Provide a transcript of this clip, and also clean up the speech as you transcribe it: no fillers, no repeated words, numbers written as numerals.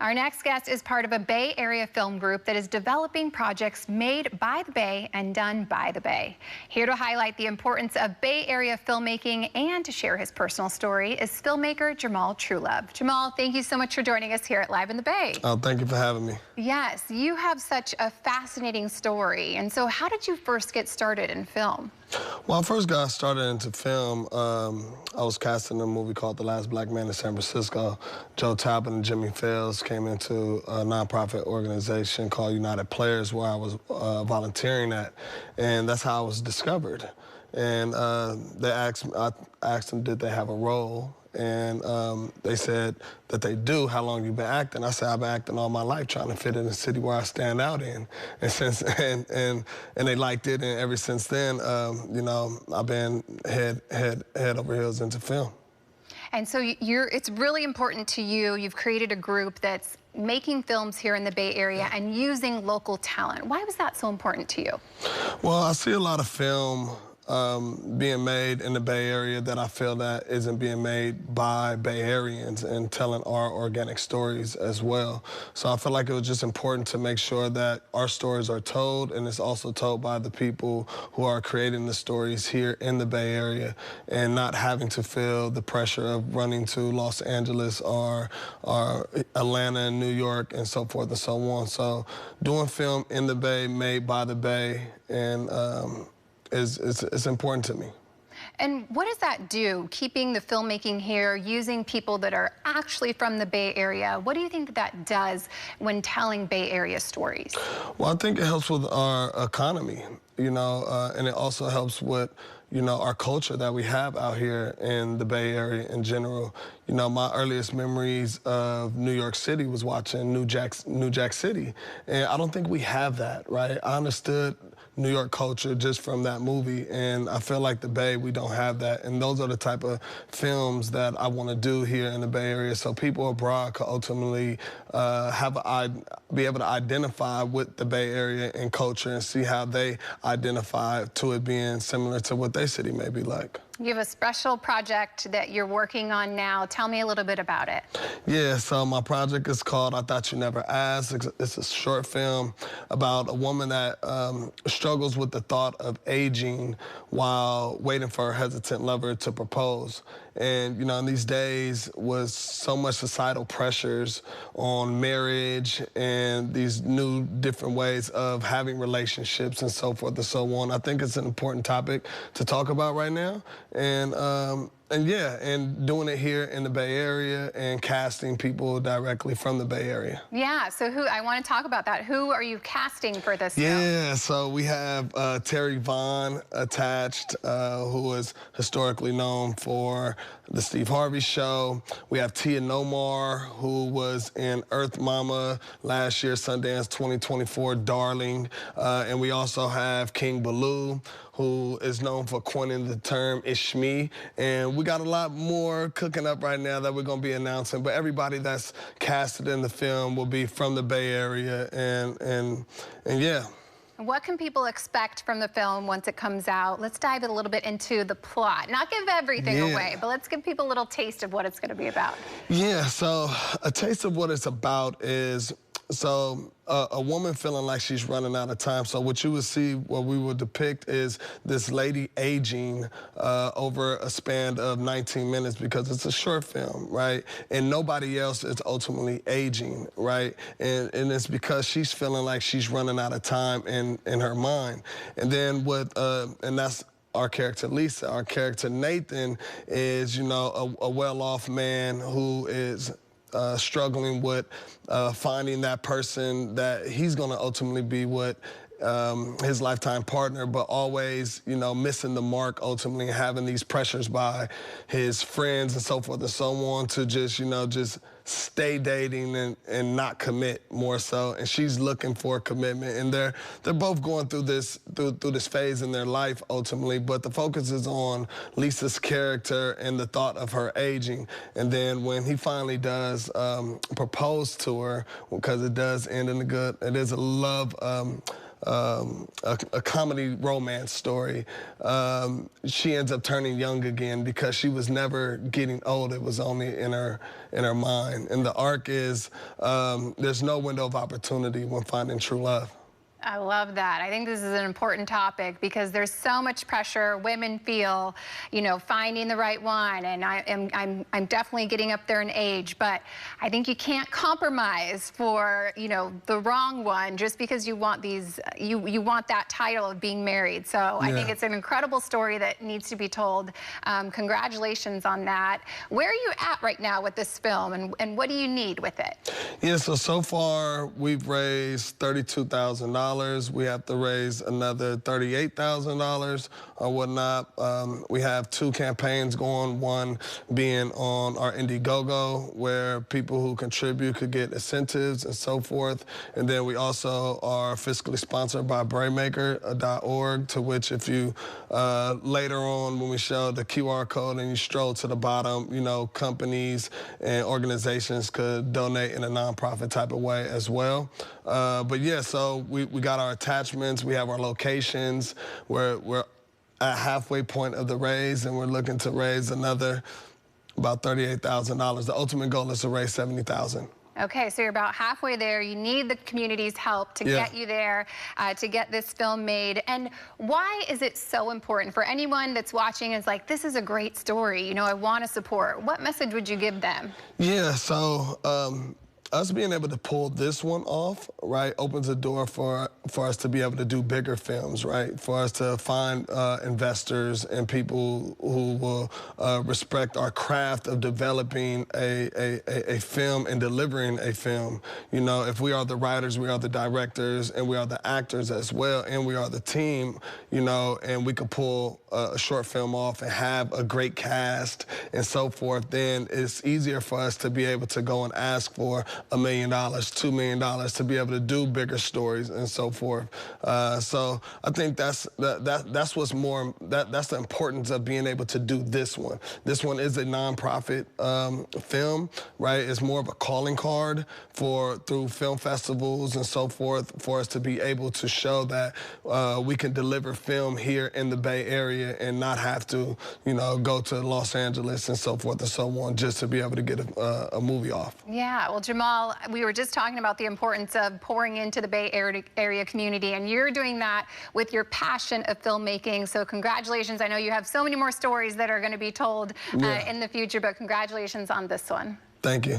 Our next guest is part of a Bay Area film group that is developing projects made by the Bay and done by the Bay. Here to highlight the importance of Bay Area filmmaking and to share his personal story is filmmaker Jamal Trulove. Jamal, thank you so much for joining us here at Live in the Bay. Oh, thank you for having me. Yes, you have such a fascinating story. And so how did you first get started in film? Well, I first got started into film. I was cast in a movie called The Last Black Man in San Francisco. Joe Talbot and Jimmy Fails came into a nonprofit organization called United Players, where I was volunteering at, and that's how I was discovered. And I asked them, did they have a role? And they said that they do. How long you been acting? I said, I've been acting all my life, trying to fit in a city where I stand out in. And since and they liked it, and ever since then, you know, I've been head over heels into film. And so it's really important to you. You've created a group that's making films here in the Bay Area and using local talent. Why was that so important to you? Well, I see a lot of film being made in the Bay Area that I feel that isn't being made by Bay Areans and telling our organic stories as well. So I feel like it was just important to make sure that our stories are told, and it's also told by the people who are creating the stories here in the Bay Area, and not having to feel the pressure of running to Los Angeles or Atlanta and New York and so forth and so on. So doing film in the Bay, made by the Bay, and it's important to me. And what does that do, keeping the filmmaking here, using people that are actually from the Bay Area? What do you think that that does when telling Bay Area stories? Well, I think it helps with our economy, you know, and it also helps with, you know, our culture that we have out here in the Bay Area in general. You know, my earliest memories of New York City was watching New Jack City, and I don't think we have that, right? I understood New York culture just from that movie, and I feel like the Bay, we don't have that, and those are the type of films that I want to do here in the Bay Area, so people abroad could ultimately be able to identify with the Bay Area and culture and see how they identify to it being similar to what their city may be like. You have a special project that you're working on now. Tell me a little bit about it. Yeah, so my project is called I Thought You Never Asked. It's a short film about a woman that struggles with the thought of aging while waiting for her hesitant lover to propose. And, you know, in these days with so much societal pressures on marriage and these new different ways of having relationships and so forth and so on, I think it's an important topic to talk about right now. And yeah, and doing it here in the Bay Area and casting people directly from the Bay Area. Yeah, so I want to talk about that. Who are you casting for this film? Yeah, so we have Terry Vaughn attached, who is historically known for the Steve Harvey Show. We have Tia Nomar, who was in Earth Mama last year, Sundance 2024, Darling. And we also have King Baloo, who is known for coining the term Ishmi. And we got a lot more cooking up right now that we're gonna be announcing, but everybody that's casted in the film will be from the Bay Area, and yeah. What can people expect from the film once it comes out? Let's dive a little bit into the plot. Not give everything away, but let's give people a little taste of what it's gonna be about. Yeah, so a taste of what it's about is, so a woman feeling like she's running out of time. So what you would see, what we would depict is this lady aging over a span of 19 minutes because it's a short film, right? And nobody else is ultimately aging, right? And it's because she's feeling like she's running out of time in her mind. And then and that's our character Lisa. Our character Nathan is, you know, a well-off man who is struggling with finding that person that he's going to ultimately be with his lifetime partner, but always, you know, missing the mark ultimately, and having these pressures by his friends and so forth and so on to just, you know, just stay dating and not commit more so. And she's looking for commitment, and they're both going through this phase in their life ultimately, but the focus is on Lisa's character and the thought of her aging. And then when he finally does propose to her, because it does end in a good, it is a love a comedy romance story. She ends up turning young again because she was never getting old. It was only in her mind. And the arc is there's no window of opportunity when finding true love. I love that. I think this is an important topic because there's so much pressure women feel, you know, finding the right one. And I'm definitely getting up there in age, but I think you can't compromise for, you know, the wrong one just because you want these, you want that title of being married. So I think it's an incredible story that needs to be told. Congratulations on that. Where are you at right now with this film, and what do you need with it? Yeah, so far we've raised $32,000. We have to raise another $38,000 or whatnot. We have 2 campaigns going, one being on our Indiegogo, where people who contribute could get incentives and so forth. And then we also are fiscally sponsored by Maker.org, to which if you later on when we show the QR code and you scroll to the bottom, you know, companies and organizations could donate in a nonprofit type of way as well. But yeah, so we got our attachments, we have our locations, we're at halfway point of the raise, and we're looking to raise another about $38,000. The ultimate goal is to raise $70,000. Okay, so you're about halfway there. You need the community's help to get you there, to get this film made. And why is it so important for anyone that's watching is like, this is a great story, you know, I want to support? What message would you give them? Yeah, so us being able to pull this one off, right, opens a door for us to be able to do bigger films, right, for us to find investors and people who will respect our craft of developing a film and delivering a film. You know, if we are the writers, we are the directors, and we are the actors as well, and we are the team, you know, and we could pull a short film off and have a great cast and so forth, then it's easier for us to be able to go and ask for $1 million, $2 million to be able to do bigger stories and so forth. So I think that's what's more, that's the importance of being able to do this one. This one is a nonprofit film, right? It's more of a calling card through film festivals and so forth for us to be able to show that we can deliver film here in the Bay Area and not have to, you know, go to Los Angeles and so forth and so on just to be able to get a movie off. Yeah, well, Jamal, we were just talking about the importance of pouring into the Bay Area community, and you're doing that with your passion of filmmaking. So congratulations. I know you have so many more stories that are going to be told in the future, but congratulations on this one. Thank you.